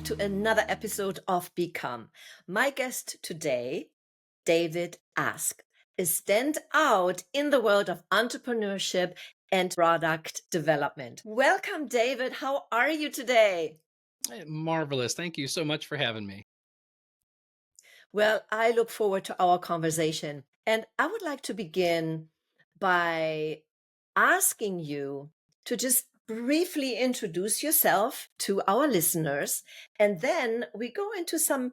to another episode of Become. My guest today, David Ask, is stand out in the world of entrepreneurship and product development. Welcome, David. How are you today? Marvelous. Thank you so much for having me. Well, I look forward to our conversation. And I would like to begin by asking you to just briefly introduce yourself to our listeners, and then we go into some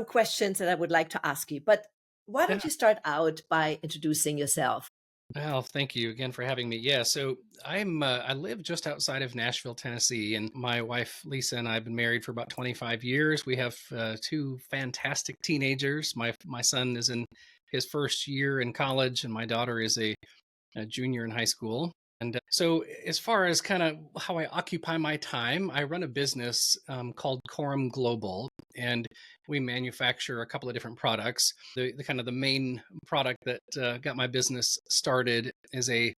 questions that I would like to ask you. But why Yeah. don't you start out by introducing yourself? Well, thank you again for having me. Yeah, so I live just outside of Nashville, Tennessee, and my wife Lisa and I have been married for about 25 years. We have two fantastic teenagers. My son is in his first year in college, and my daughter is a junior in high school. And so, as far as kind of how I occupy my time, I run a business called Quorum Global, and we manufacture a couple of different products. The kind of the main product that got my business started is a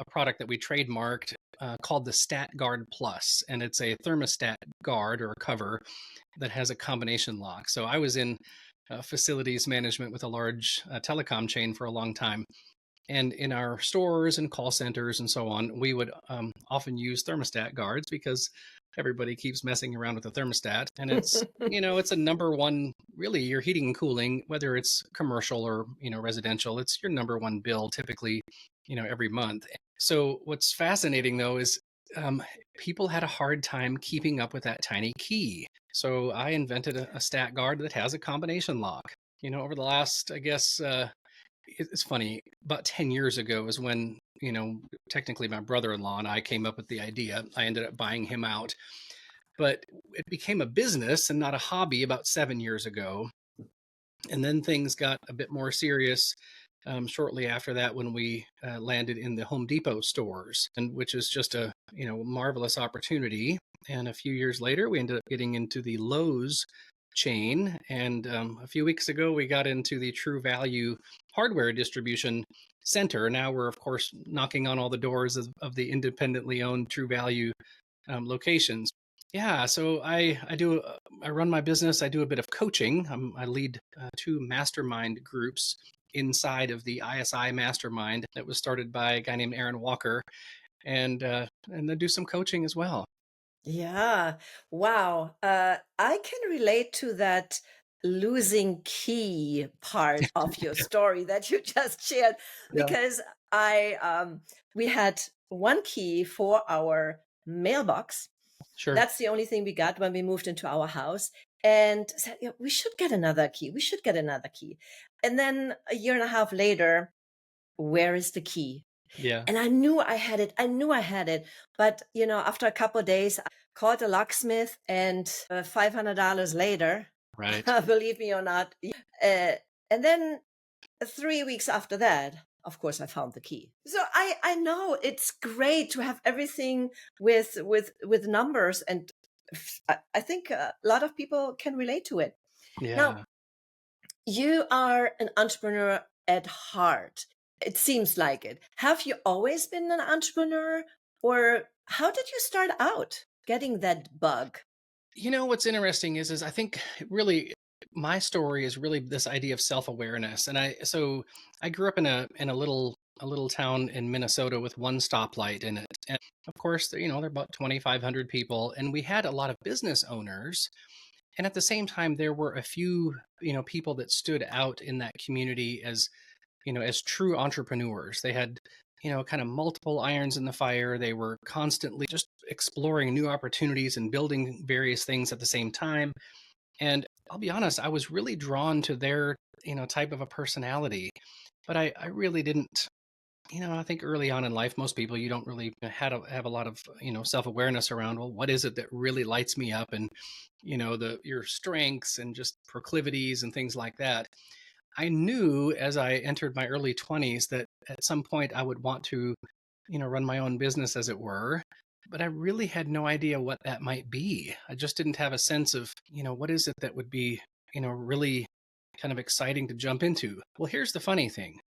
product that we trademarked called the Stat Guard Plus, and it's a thermostat guard or a cover that has a combination lock. So I was in facilities management with a large telecom chain for a long time, and in our stores and call centers and so on, we would often use thermostat guards because everybody keeps messing around with the thermostat. And it's a number one, really, your heating and cooling, whether it's commercial or, residential, it's your number one bill typically, every month. So what's fascinating though is people had a hard time keeping up with that tiny key. So I invented a stat guard that has a combination lock. Over the last, I guess, it's funny, about 10 years ago is when, technically my brother-in-law and I came up with the idea. I ended up buying him out, but it became a business and not a hobby about 7 years ago. And then things got a bit more serious shortly after that when we landed in the Home Depot stores, and which is just a marvelous opportunity. And a few years later, we ended up getting into the Lowe's chain, and a few weeks ago, we got into the True Value hardware distribution center. Now we're of course knocking on all the doors of the independently owned True Value locations. Yeah, so I run my business. I do a bit of coaching. I lead two mastermind groups inside of the ISI Mastermind that was started by a guy named Aaron Walker, and I do some coaching as well. Yeah. Wow. I can relate to that losing key part of your story that you just shared Yeah, because I we had one key for our mailbox. sure. That's the only thing we got when we moved into our house, and said, "Yeah, we should get another key. We should get another key." And then a year and a half later, where is the key? Yeah, And I knew I had it. I knew I had it. But, after a couple of days, I called a locksmith, and $500 later, right. believe me or not, uh, and then 3 weeks after that, of course, I found the key. So I know it's great to have everything with numbers, and I think a lot of people can relate to it. Now, Yeah. you are an entrepreneur at heart. It seems like it. Have you always been an entrepreneur, or how did you start out getting that bug? What's interesting is I think really my story is really this idea of self-awareness. And I grew up in a little town in Minnesota with one stoplight in it. And of course, there are about 2,500 people, and we had a lot of business owners. And at the same time, there were a few, people that stood out in that community as true entrepreneurs. They had, kind of multiple irons in the fire. They were constantly just exploring new opportunities and building various things at the same time. And I'll be honest, I was really drawn to their, type of a personality. But I really didn't, I think early on in life, most people, you don't really have a lot of, self-awareness around, well, what is it that really lights me up? And, your strengths and just proclivities and things like that. I knew as I entered my early 20s that at some point I would want to, run my own business, as it were. But I really had no idea what that might be. I just didn't have a sense of, what is it that would be, really kind of exciting to jump into. Well, here's the funny thing.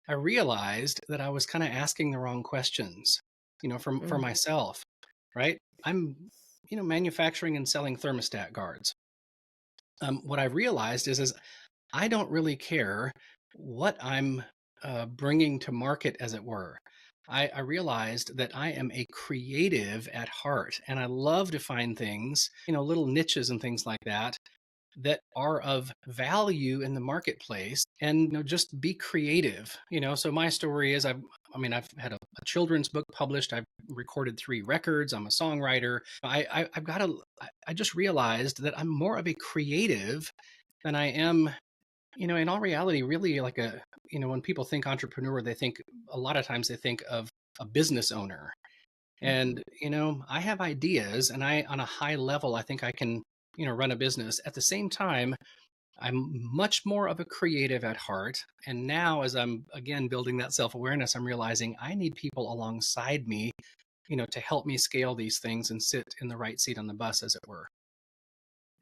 I realized that I was kind of asking the wrong questions, for Mm. myself, right? I'm, manufacturing and selling thermostat guards. What I realized is I don't really care what I'm bringing to market, as it were. I realized that I am a creative at heart, and I love to find things, little niches and things like that that are of value in the marketplace, and just be creative. So my story is I've had a children's book published. I've recorded 3 records. I'm a songwriter. I've got a I just realized that I'm more of a creative than I am, in all reality, really, like when people think entrepreneur, they think a lot of times they think of a business owner. Mhm. And, I have ideas, and on a high level, I think I can, run a business. At the same time, I'm much more of a creative at heart. And now, as I'm again building that self awareness, I'm realizing I need people alongside me, to help me scale these things and sit in the right seat on the bus, as it were.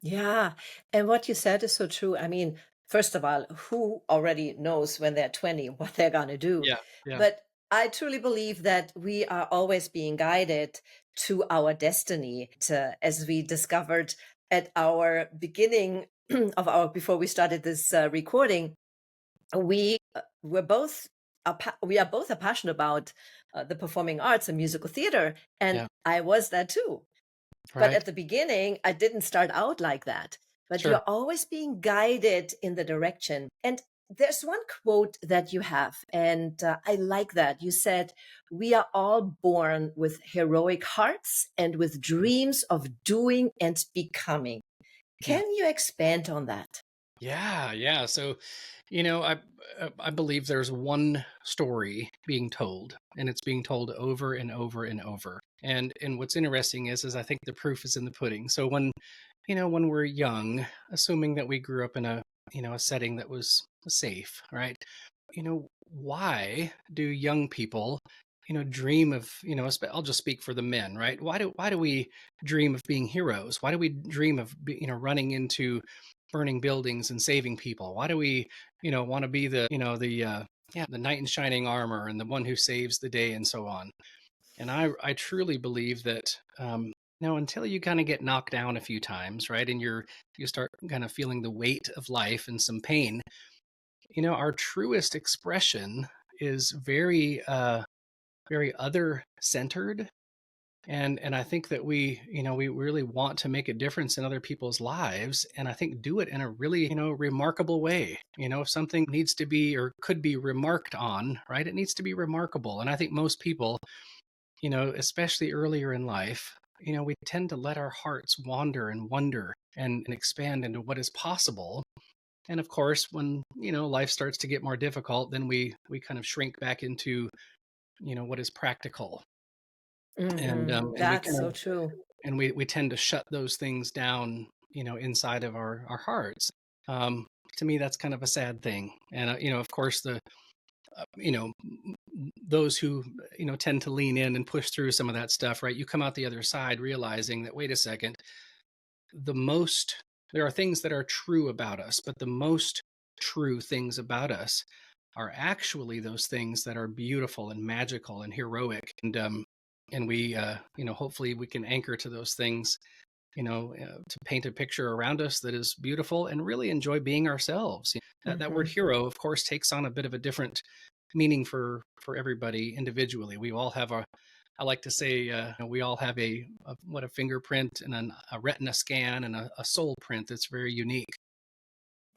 Yeah, and what you said is so true. I mean, first of all, who already knows when they're 20 what they're gonna do? Yeah. Yeah. But I truly believe that we are always being guided to our destiny, as we discovered at our beginning of our before we started this recording. We are both are passionate about the performing arts and musical theater, and Yeah. I was that too. But Right. at the beginning, I didn't start out like that. But Sure. you're always being guided in the direction. And there's one quote that you have, and I like that. You said, "We are all born with heroic hearts and with dreams of doing and becoming." Yeah. Can you expand on that? Yeah, yeah. So, I believe there's one story being told, and it's being told over and over and over. And what's interesting is I think the proof is in the pudding. So when we're young, assuming that we grew up in a setting that was safe, right? Why do young people, dream of, I'll just speak for the men, right? Why do we dream of being heroes? Why do we dream of running into burning buildings and saving people? Why do we, want to be the knight in shining armor and the one who saves the day and so on? And I truly believe that, until you kind of get knocked down a few times, right, and you start kind of feeling the weight of life and some pain, our truest expression is very other centered. And I think that we really want to make a difference in other people's lives, and I think do it in a really, remarkable way. If something needs to be or could be remarked on, right, it needs to be remarkable. And I think most people, especially earlier in life, we tend to let our hearts wander and wonder and expand into what is possible. And of course, when, life starts to get more difficult, then we kind of shrink back into, what is practical. And we That's kind so of true. and we tend to shut those things down, inside of our hearts. Um, to me, that's kind of a sad thing. And of course, the those who tend to lean in and push through some of that stuff, right? You come out the other side realizing that, wait a second, the most there are things that are true about us, but the most true things about us are actually those things that are beautiful and magical and heroic. And we hopefully we can anchor to those things, to paint a picture around us that is beautiful and really enjoy being ourselves. That word Mhm. hero, of course, takes on a bit of a different meaning for everybody individually. We all have I like to say, we all have a fingerprint and a retina scan and a soul print that's very unique.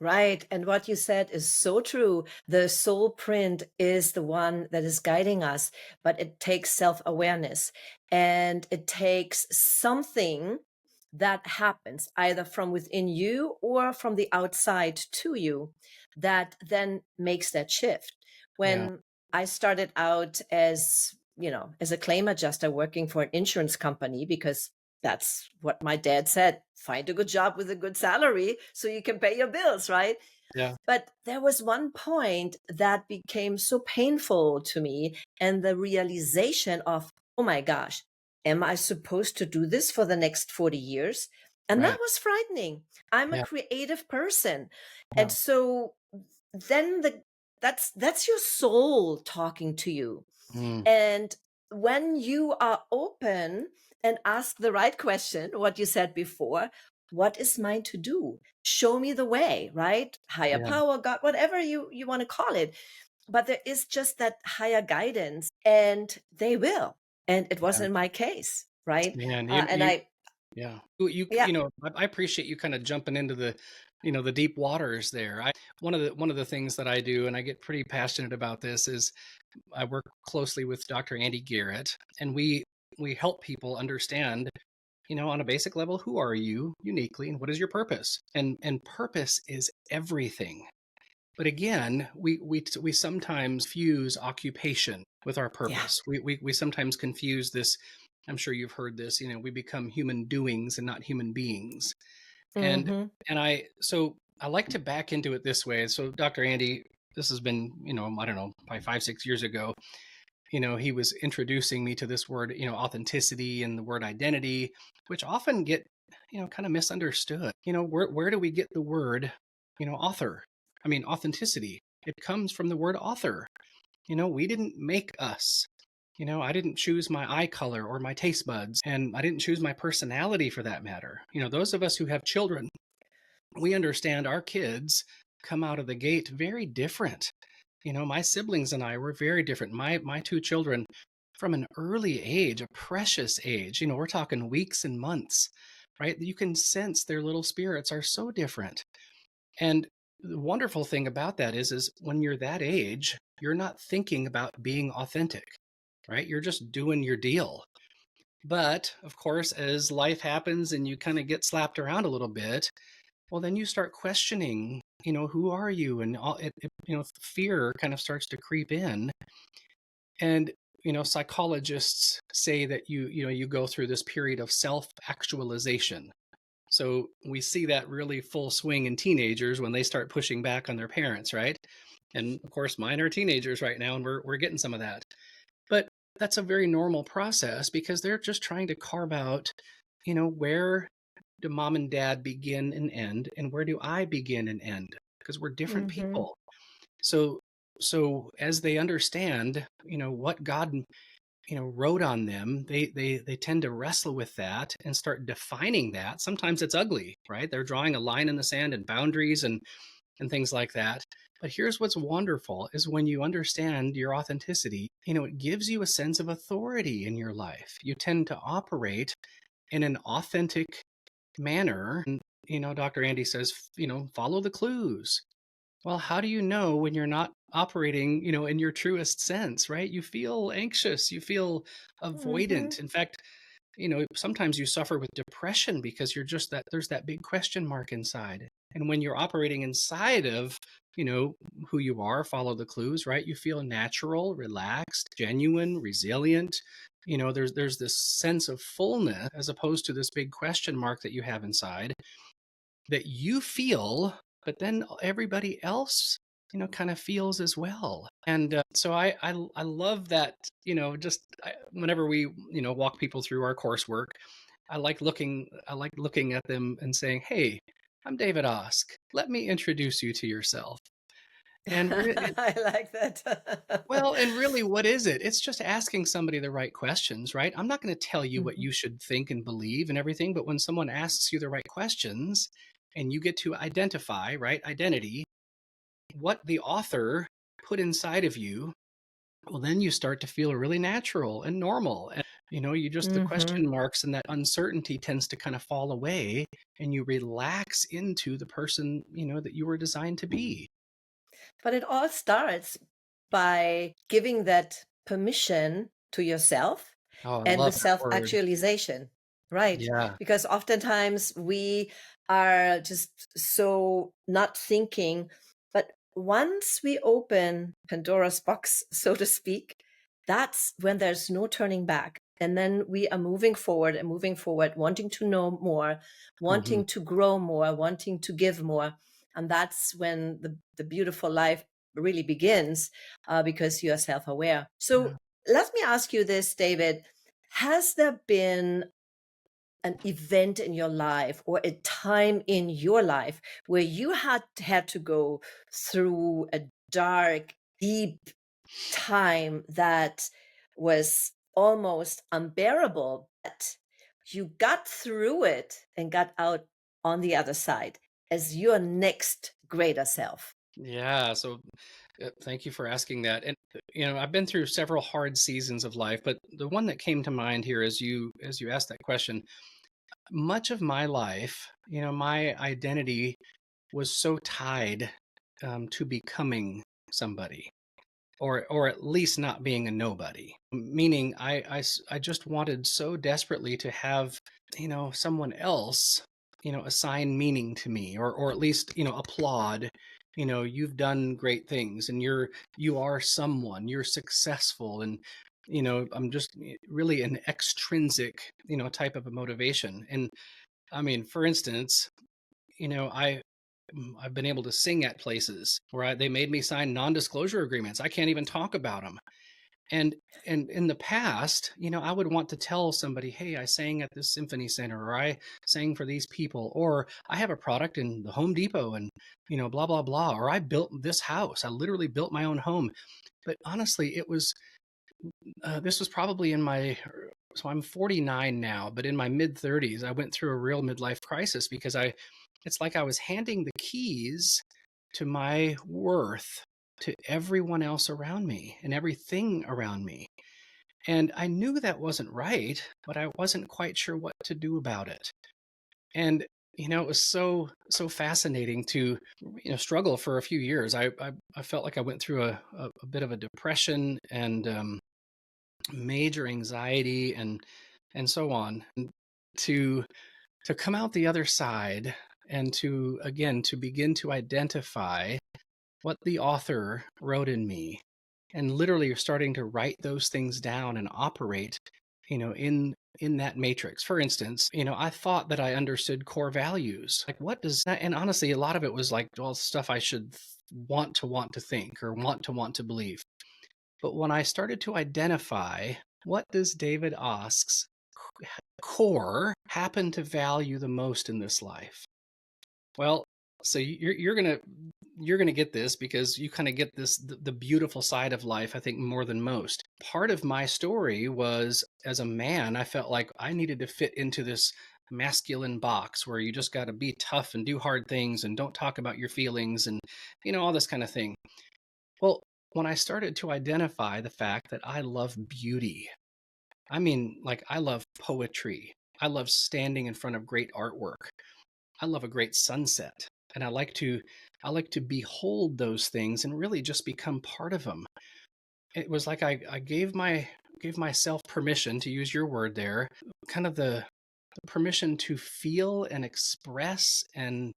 Right. And what you said is so true. The soul print is the one that is guiding us, but it takes self awareness and it takes something that happens either from within you or from the outside to you that then makes that shift. Yeah, When I started out as, as a claim adjuster working for an insurance company, because that's what my dad said, find a good job with a good salary so you can pay your bills, right? yeah, But there was one point that became so painful to me, and the realization of, oh my gosh, am I supposed to do this for the next 40 years? And that right. was frightening. I'm a Yeah, creative person. And yeah, so then that's your soul talking to you. mm, And when you are open and ask the right question, what you said before, what is mine to do? Show me the way, right? Higher Yeah, power, God, whatever you want to call it. But there is just that higher guidance, and they will. And it yeah, wasn't my case, right? man. And I, Yeah. You yeah, know, I appreciate you kind of jumping into the, the deep waters there. One of the things that I do, and I get pretty passionate about this, is I work closely with Dr. Andy Garrett, and we help people understand, on a basic level, who are you uniquely and what is your purpose? And purpose is everything. But again, we sometimes fuse occupation with our yeah. purpose. We sometimes confuse this. I'm sure you've heard this. We become human doings and not human beings. And Hmm. I like to back into it this way. So Dr. Andy, this has been, I don't know, probably 5, 6 years ago. He was introducing me to this word, authenticity and the word identity, which often get, kind of misunderstood. Where do we get the word, author? I mean, authenticity. It comes from the word author. We didn't make us. I didn't choose my eye color or my taste buds, and I didn't choose my personality for that matter. Those of us who have children, we understand our kids come out of the gate very different. My siblings and I were very different. My two children, from an early age, a precious age, we're talking weeks and months, right? You can sense their little spirits are so different. And the wonderful thing about that is when you're that age, you're not thinking about being authentic, right? You're just doing your deal. But of course, as life happens and you kind of get slapped around a little bit, well, then you start questioning, who are you? And fear kind of starts to creep in. And, psychologists say that you go through this period of self-actualization. So we see that really full swing in teenagers when they start pushing back on their parents, right? And of course, mine are teenagers right now, and we're getting some of that. But that's a very normal process because they're just trying to carve out, where do mom and dad begin and end, and where do I begin and end? Because we're different Hmm. people. So so as they understand, what God, wrote on them, they tend to wrestle with that and start defining that. Sometimes it's ugly, right? They're drawing a line in the sand and boundaries and things like that. But here's what's wonderful is when you understand your authenticity, it gives you a sense of authority in your life. You tend to operate in an authentic manner. And, Dr. Andy says, follow the clues. Well, how do you know when you're not operating, in your truest sense, right? You feel anxious, you feel Hmm. avoidant. In fact, sometimes you suffer with depression because you're just that there's that big question mark inside. And when you're operating inside of, you know, who you are, follow the clues, right? You feel natural, relaxed, genuine, resilient. There's this sense of fullness as opposed to this big question mark that you have inside that you feel, but then everybody else, kind of feels as well. And so I love that. Whenever we walk people through our coursework, I like looking at them and saying, "Hey, I'm David Osk. Let me introduce you to yourself." And I like that. well, and really, what is it? It's just asking somebody the right questions, right? I'm not going to tell you what Mhm. you should think and believe and everything, but when someone asks you the right questions and you get to identify, right, identity, what the author put inside of you, well, then you start to feel really natural and normal. And, the Mhm. question marks and that uncertainty tends to kind of fall away and you relax into the person, that you were designed to be. But it all starts by giving that permission to yourself Oh, I and love with that self word. actualization, right? Yeah. Because oftentimes we are just so not thinking. But once we open Pandora's box, so to speak, that's when there's no turning back. And then we are moving forward, wanting to know more, Hmm. wanting to grow more, wanting to give more. And that's when the beautiful life really begins, because you are self-aware. So Yeah. let me ask you this, David. Has there been an event in your life or a time in your life where you had to go through a dark, deep time that was almost unbearable, but you got through it and got out on the other side as your next greater self. Yeah. So thank you for asking that. And I've been through several hard seasons of life, but the one that came to mind here as you asked that question, much of my life, my identity was so tied to becoming somebody, or at least not being a nobody. Meaning, I just wanted so desperately to have someone else assign meaning to me, or at least applaud. You've done great things, and you are someone. You're successful, and I'm just really an extrinsic type of a motivation. And I mean, for instance, I've been able to sing at places where they made me sign non-disclosure agreements. I can't even talk about them. And in the past, I would want to tell somebody, "Hey, I sang at this symphony center, or I sang for these people, or I have a product in the Home Depot, and blah blah blah, or I built this house. I literally built my own home." But honestly, this was probably in my so I'm 49 now, but in my mid 30s, I went through a real midlife crisis because it's like I was handing the keys to my worth to everyone else around me and everything around me. And I knew that wasn't right, but I wasn't quite sure what to do about it. And it was so fascinating to struggle for a few years. I felt like I went through a bit of a depression and major anxiety and so on. And to come out the other side, and to begin to identify what the author wrote in me, and literally starting to write those things down and operate in that matrix. For instance, I thought that I understood core values. Like, what does that? And honestly, a lot of it was like, well, stuff I should want to think, or want to believe. But when I started to identify, what does David Osk's core happen to value the most in this life? Well, so you're gonna get this, because you kind of get this, the beautiful side of life, I think, more than most. Part of my story was, as a man, I felt like I needed to fit into this masculine box where you just got to be tough and do hard things and don't talk about your feelings, and all this kind of thing. Well, when I started to identify the fact that I love beauty, I mean, like, I love poetry, I love standing in front of great artwork, I love a great sunset, and I like to behold those things and really just become part of them. It was like I gave myself permission, to use your word there, kind of the permission to feel and express and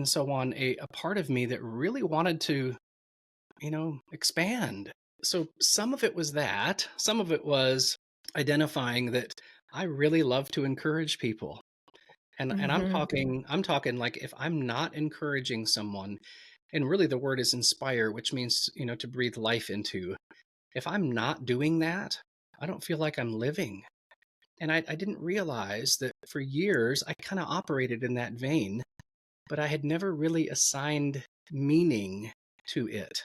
so on, a part of me that really wanted to expand. So some of it was that, some of it was identifying that I really love to encourage people. And I'm Mhm. talking like, if I'm not encouraging someone, and really the word is inspire, which means, to breathe life into. If I'm not doing that, I don't feel like I'm living. And I didn't realize that for years I kind of operated in that vein, but I had never really assigned meaning to it.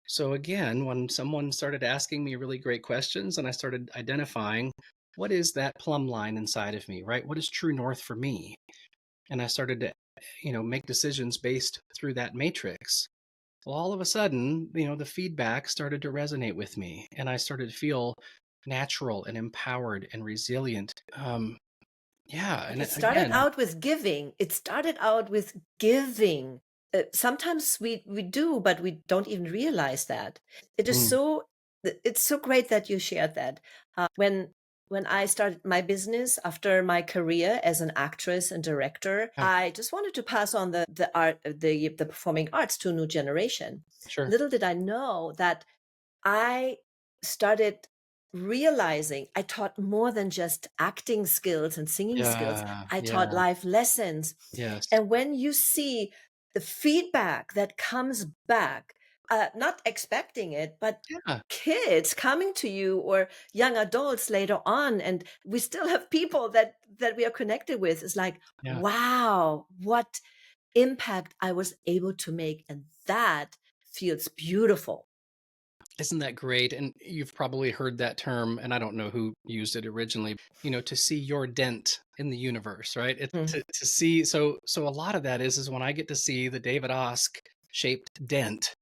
So again, when someone started asking me really great questions, and I started identifying, what is that plumb line inside of me, right? What is true north for me? And I started to, make decisions based through that matrix. Well, all of a sudden, the feedback started to resonate with me, and I started to feel natural and empowered and resilient. Yeah, But and it started again, out with giving. It started out with giving. Sometimes we do, but we don't even realize that. It is mm, so it's so great that you shared that. When I started my business after my career as an actress and director, yeah, I just wanted to pass on the performing arts to a new generation. sure, Little did I know that I started realizing I taught more than just acting skills and singing skills. yeah, I taught yeah, life lessons. yes, And when you see the feedback that comes back, not expecting it, but yeah, kids coming to you or young adults later on, and we still have people that we are connected with, is like, yeah. wow, what impact I was able to make. And that feels beautiful. Isn't that great? And you've probably heard that term, and I don't know who used it originally, to see your dent in the universe, right? It's Mm. to see, so a lot of that is when I get to see the David Osk shaped dent,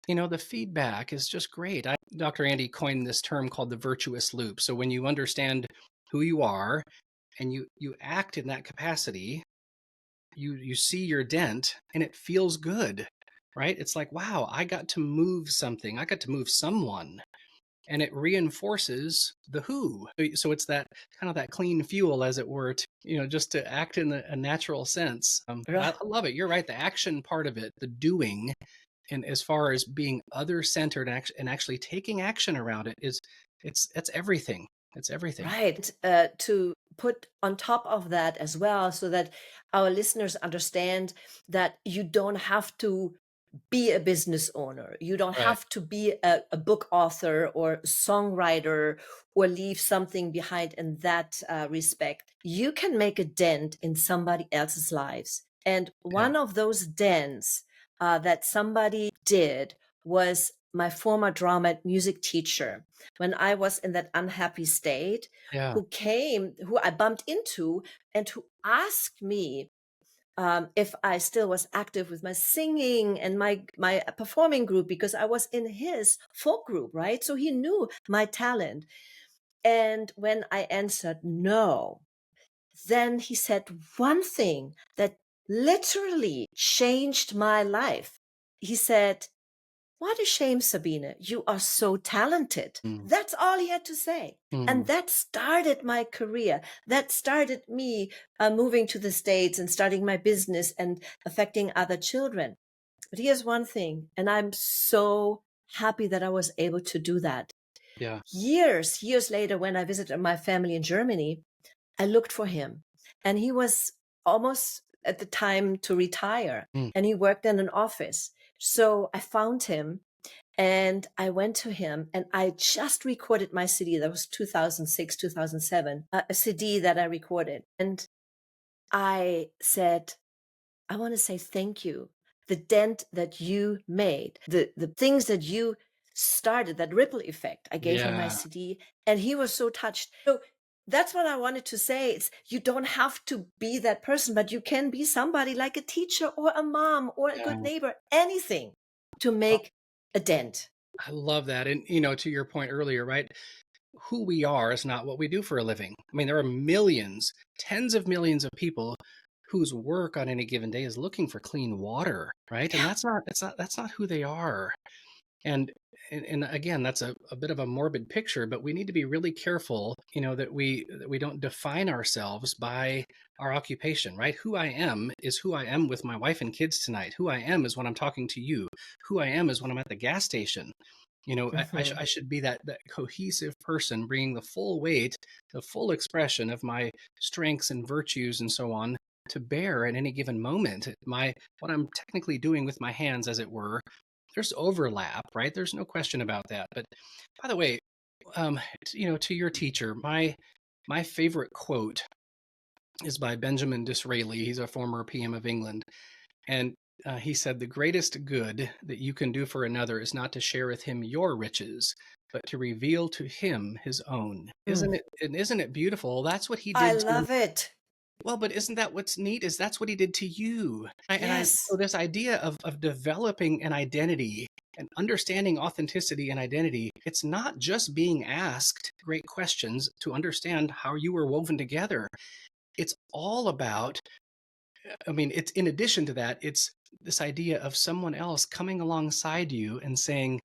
the feedback is just great. Dr. Andy coined this term called the virtuous loop. So when you understand who you are and you act in that capacity, you see your dent and it feels good, right? It's like, wow, I got to move something. I got to move someone, and it reinforces the who. So it's that kind of that clean fuel, as it were, to, just to act in a natural sense. But I love it. You're right. The action part of it, the doing, and as far as being other centered and actually taking action around it it's everything. It's everything. Right. To put on top of that as well, so that our listeners understand that you don't have to be a business owner. You don't Right. have to be a book author or songwriter or leave something behind in that respect. You can make a dent in somebody else's lives. And Yeah. one of those dents that somebody did was my former drama and music teacher when I was in that unhappy state, Yeah. who I bumped into, and who asked me if I still was active with my singing and my performing group, because I was in his folk group, right? So he knew my talent. And when I answered no, then he said one thing that literally changed my life. He said, "What a shame, Sabine. You are so talented." Mm. That's all he had to say. And Mm. that started my career. That started me moving to the States and starting my business and affecting other children. But here's one thing, and I'm so happy that I was able to do that. Yeah. Years later, when I visited my family in Germany, I looked for him, and he was almost at the time to retire, Mm. and he worked in an office. So I found him and I went to him, and I just recorded my CD. That was 2006, 2007, a CD that I recorded. And I said, "I want to say thank you. The dent that you made, the things that you started, that ripple effect." I gave him my Yeah. CD, and he was so touched. So that's what I wanted to say. It's, you don't have to be that person, but you can be somebody like a teacher or a mom or a good Yeah. neighbor, anything to make a dent. I love that. And, to your point earlier, right? Who we are is not what we do for a living. I mean, there are millions, tens of millions of people whose work on any given day is looking for clean water, right? And Yeah. that's not who they are. And and again, that's a bit of a morbid picture, but we need to be really careful, that we don't define ourselves by our occupation, right? Who I am is who I am with my wife and kids tonight. Who I am is when I'm talking to you. Who I am is when I'm at the gas station. Mhm. I should be that cohesive person, bringing the full weight, the full expression of my strengths and virtues and so on to bear at any given moment. What I'm technically doing with my hands, as it were, there's overlap, right? There's no question about that. But by the way, to your teacher, my favorite quote is by Benjamin Disraeli. He's a former PM of England, and he said, "The greatest good that you can do for another is not to share with him your riches, but to reveal to him his own." Mm. Isn't it beautiful? That's what he I did to. love it. Well, but isn't that what's neat? Is that's what he did to you? So Yes. this idea of developing an identity and understanding authenticity and identity, it's not just being asked great questions to understand how you were woven together. It's all about, I mean, it's in addition to that, it's this idea of someone else coming alongside you and saying,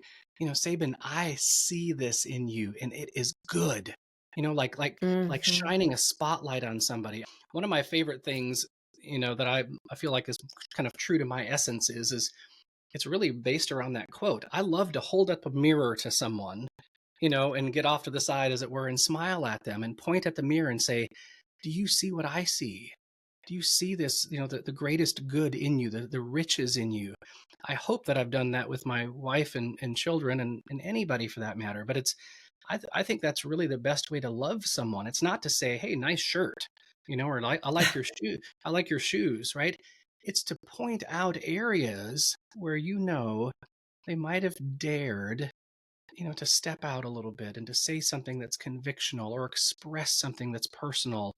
Sabin, I see this in you and it is good. Like Mhm. shining a spotlight on somebody. One of my favorite things, that I feel like is kind of true to my essence is it's really based around that quote. I love to hold up a mirror to someone, and get off to the side, as it were, and smile at them and point at the mirror and say, "Do you see what I see? Do you see this, the greatest good in you, the riches in you?" I hope that I've done that with my wife and children and anybody for that matter. But I think that's really the best way to love someone. It's not to say, "Hey, nice shirt," or like, I like your shoes, right? It's to point out areas where they might have dared, to step out a little bit and to say something that's convictional or express something that's personal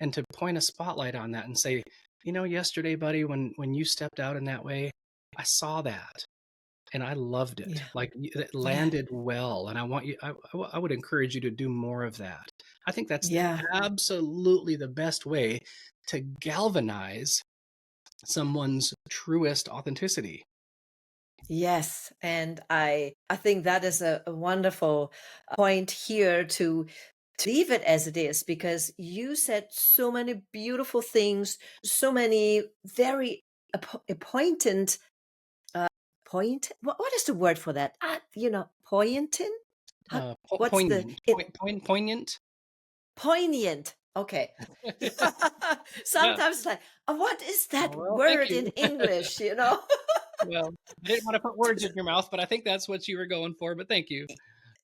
and to point a spotlight on that and say, yesterday, buddy, when you stepped out in that way, I saw that and I loved it. Yeah. Like it Yeah. landed well. And I want you, I would encourage you to do more of that. I think that's Yeah. absolutely the best way to galvanize someone's truest authenticity. Yes, and I think that is a wonderful point here to leave it as it is because you said so many beautiful things, so many very appointed point. What is the word for that? Poignant. How, what's the Poignant, it poignant. poignant? Okay. Yeah. Sometimes like, what is that Well, thank word in you. English? Well, I didn't want to put words in your mouth, but I think that's what you were going for. But thank you.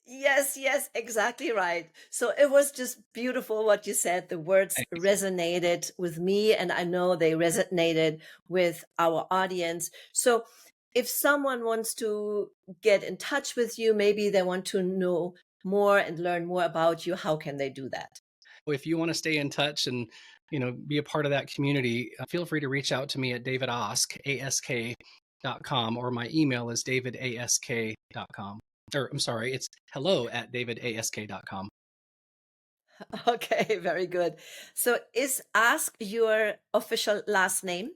Yes, yes, exactly right. So it was just beautiful what you said. The words Thanks. resonated with me, and I know they resonated with our audience. So if someone wants to get in touch with you, maybe they want to know more and learn more about you, how can they do that? If you want to stay in touch and be a part of that community, feel free to reach out to me at davidask.com, or my email is davidask.com. Or I'm sorry, it's hello@davidask.com. Okay, very good. So is Ask your official last name?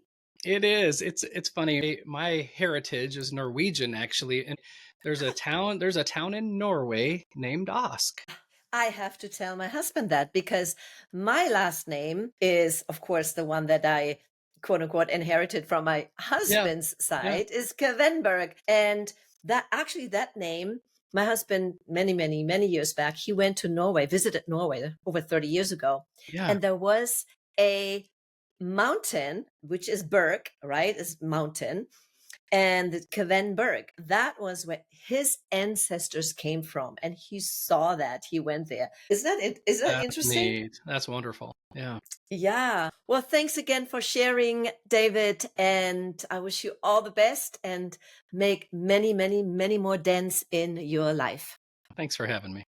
It is. It's funny. My heritage is Norwegian, actually, and there's a town in Norway named Ask. I have to tell my husband that because my last name is, of course, the one that I quote unquote inherited from my Yeah, husband's yeah, side is Kevenberg. And that actually, that name, my husband, many, many, many years back, he went to Norway, visited Norway over 30 years ago. yeah. And there was a mountain, which is Berg, right? Is mountain and the Kvenberg. That was where his ancestors came from, and he saw that. He went there. Isn't that it? Is that That's interesting? neat. That's wonderful. Yeah. Yeah. Well, thanks again for sharing, David, and I wish you all the best and make many, many, many more dents in your life. Thanks for having me.